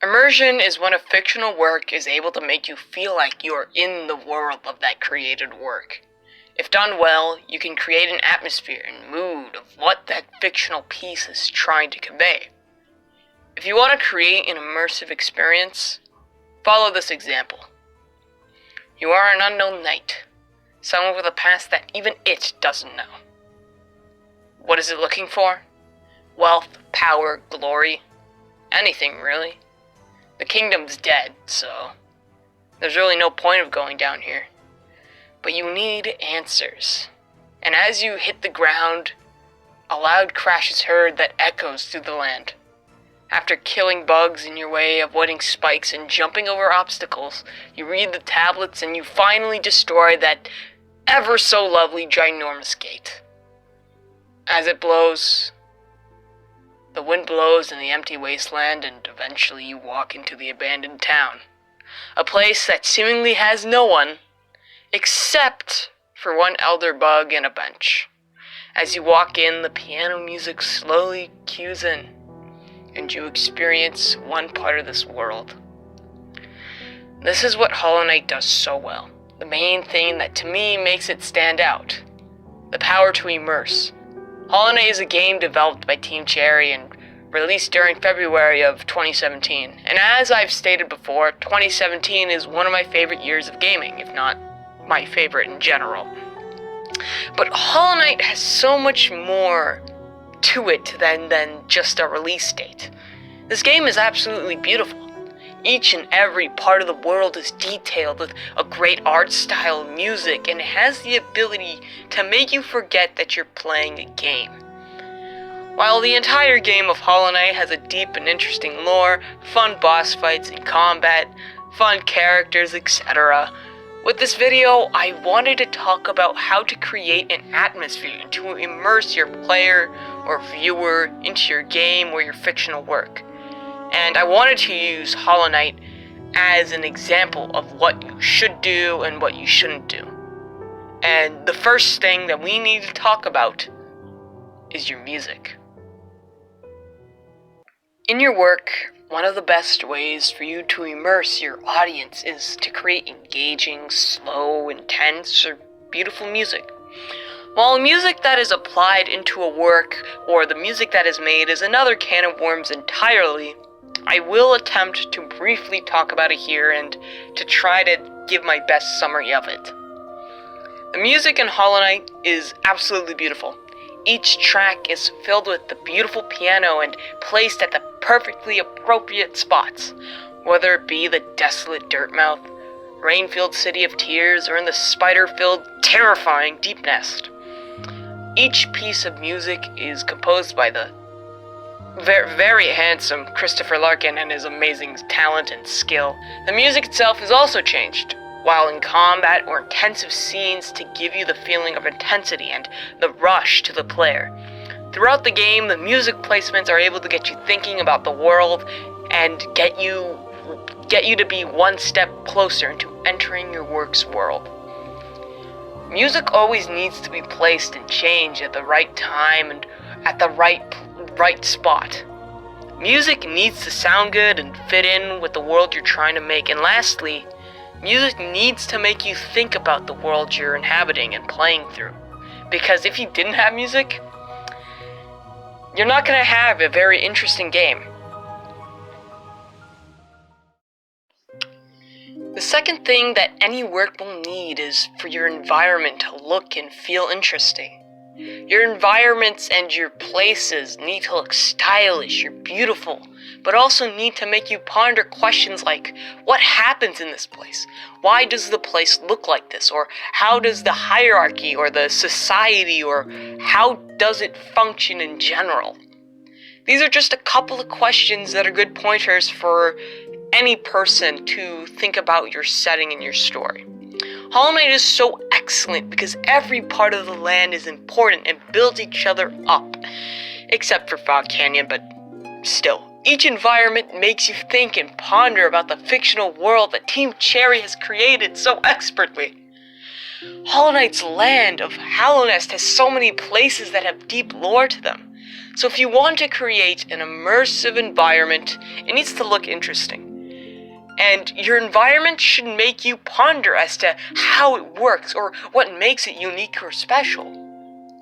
Immersion is when a fictional work is able to make you feel like you are in the world of that created work. If done well, you can create an atmosphere and mood of what that fictional piece is trying to convey. If you want to create an immersive experience, follow this example. You are an unknown knight, someone with a past that even it doesn't know. What is it looking for? Wealth, power, glory, anything really. The kingdom's dead, so there's really no point of going down here. But you need answers. And as you hit the ground, a loud crash is heard that echoes through the land. After killing bugs in your way, avoiding spikes, and jumping over obstacles, you read the tablets and you finally destroy that ever so lovely ginormous gate. As it blows, the wind blows in the empty wasteland, and eventually you walk into the abandoned town. A place that seemingly has no one, except for one elder bug and a bench. As you walk in, the piano music slowly cues in, and you experience one part of this world. This is what Hollow Knight does so well. The main thing that to me makes it stand out. The power to immerse. Hollow Knight is a game developed by Team Cherry and released during February of 2017. And as I've stated before, 2017 is one of my favorite years of gaming, if not my favorite in general. But Hollow Knight has so much more to it than just a release date. This game is absolutely beautiful. Each and every part of the world is detailed with a great art style, music, and it has the ability to make you forget that you're playing a game. While the entire game of Hollow Knight has a deep and interesting lore, fun boss fights and combat, fun characters, etc., with this video, I wanted to talk about how to create an atmosphere to immerse your player or viewer into your game or your fictional work. And I wanted to use Hollow Knight as an example of what you should do and what you shouldn't do. And the first thing that we need to talk about is your music. In your work, one of the best ways for you to immerse your audience is to create engaging, slow, intense, or beautiful music. While music that is applied into a work or the music that is made is another can of worms entirely, I will attempt to briefly talk about it here and to try to give my best summary of it. The music in Hollow Knight is absolutely beautiful. Each track is filled with the beautiful piano and placed at the perfectly appropriate spots, whether it be the desolate dirt mouth, rain-filled city of tears, or in the spider-filled, terrifying deep nest. Each piece of music is composed by the very handsome Christopher Larkin and his amazing talent and skill. The music itself is also changed, while in combat or intensive scenes, to give you the feeling of intensity and the rush to the player. Throughout the game, the music placements are able to get you thinking about the world and get you to be one step closer into entering your work's world. Music always needs to be placed and changed at the right time and at the right spot. Music needs to sound good and fit in with the world you're trying to make. And lastly, music needs to make you think about the world you're inhabiting and playing through. Because if you didn't have music, you're not going to have a very interesting game. The second thing that any work will need is for your environment to look and feel interesting. Your environments and your places need to look stylish or beautiful, but also need to make you ponder questions like, what happens in this place? Why does the place look like this? Or how does the hierarchy or the society, or how does it function in general? These are just a couple of questions that are good pointers for any person to think about your setting and your story. Hollow Knight is so excellent because every part of the land is important and builds each other up. Except for Fog Canyon, but still. Each environment makes you think and ponder about the fictional world that Team Cherry has created so expertly. Hollow Knight's land of Hallownest has so many places that have deep lore to them. So if you want to create an immersive environment, it needs to look interesting. And your environment should make you ponder as to how it works or what makes it unique or special.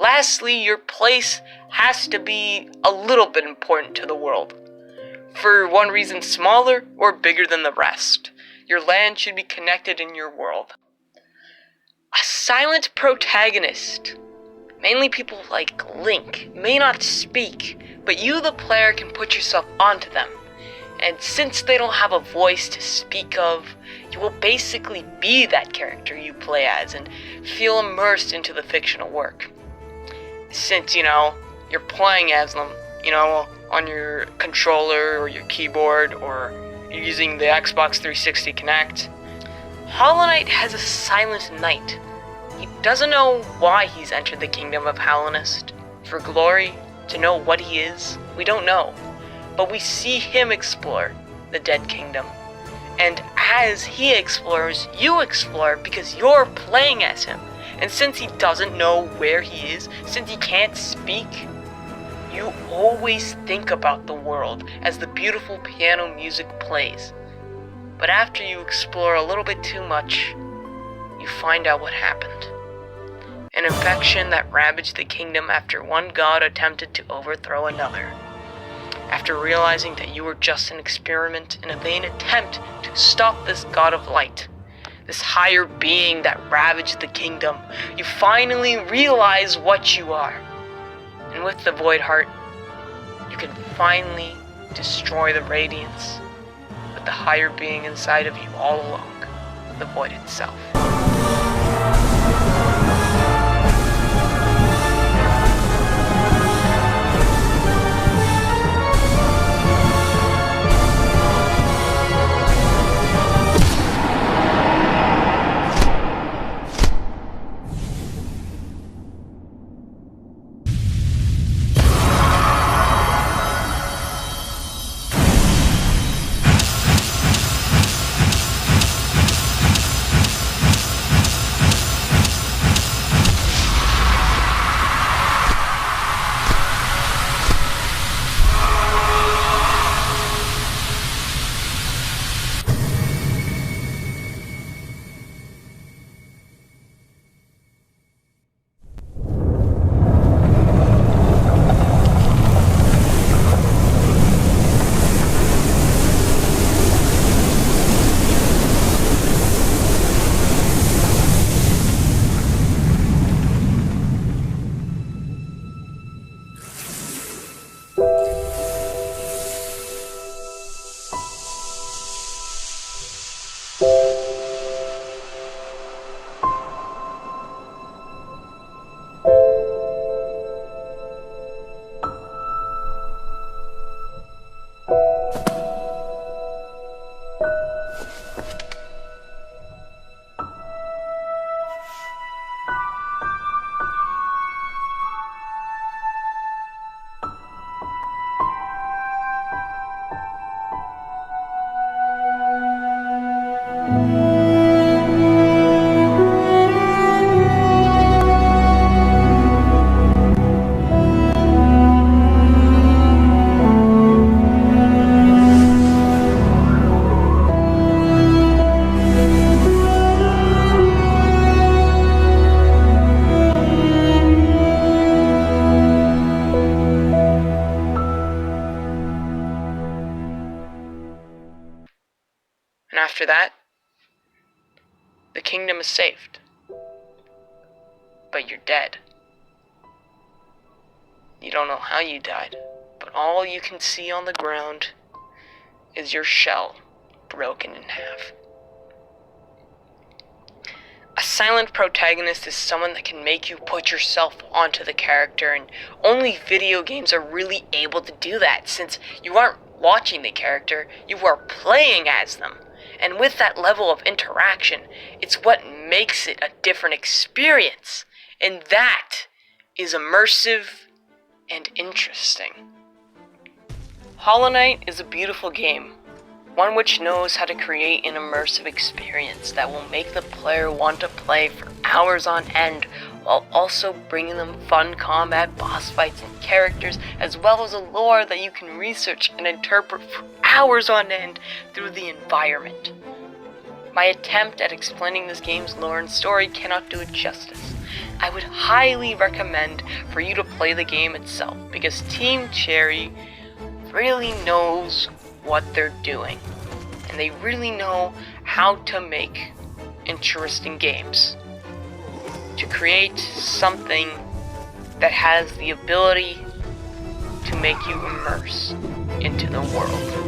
Lastly, your place has to be a little bit important to the world. For one reason, smaller or bigger than the rest. Your land should be connected in your world. A silent protagonist. Mainly people like Link may not speak, but you, the player, can put yourself onto them. And since they don't have a voice to speak of, you will basically be that character you play as and feel immersed into the fictional work. Since, you're playing as them, on your controller or your keyboard or you're using the Xbox 360 Kinect. Hollow Knight has a silent knight. He doesn't know why he's entered the kingdom of Hallownest. For glory, to know what he is, we don't know. But we see him explore the Dead Kingdom. And as he explores, you explore because you're playing as him. And since he doesn't know where he is, since he can't speak, you always think about the world as the beautiful piano music plays. But after you explore a little bit too much, you find out what happened. An infection that ravaged the kingdom after one god attempted to overthrow another. After realizing that you were just an experiment in a vain attempt to stop this god of light, this higher being that ravaged the kingdom, you finally realize what you are. And with the Void Heart, you can finally destroy the Radiance with the higher being inside of you all along, the Void itself. And after that, the kingdom is saved. But you're dead. You don't know how you died, but all you can see on the ground is your shell broken in half. A silent protagonist is someone that can make you put yourself onto the character, and only video games are really able to do that, since you aren't watching the character, you are playing as them. And with that level of interaction, it's what makes it a different experience. And that is immersive and interesting. Hollow Knight is a beautiful game, one which knows how to create an immersive experience that will make the player want to play for hours on end while also bringing them fun combat, boss fights, and characters, as well as a lore that you can research and interpret for hours on end through the environment. My attempt at explaining this game's lore and story cannot do it justice. I would highly recommend for you to play the game itself, because Team Cherry really knows what they're doing, and they really know how to make interesting games, to create something that has the ability to make you immerse into the world.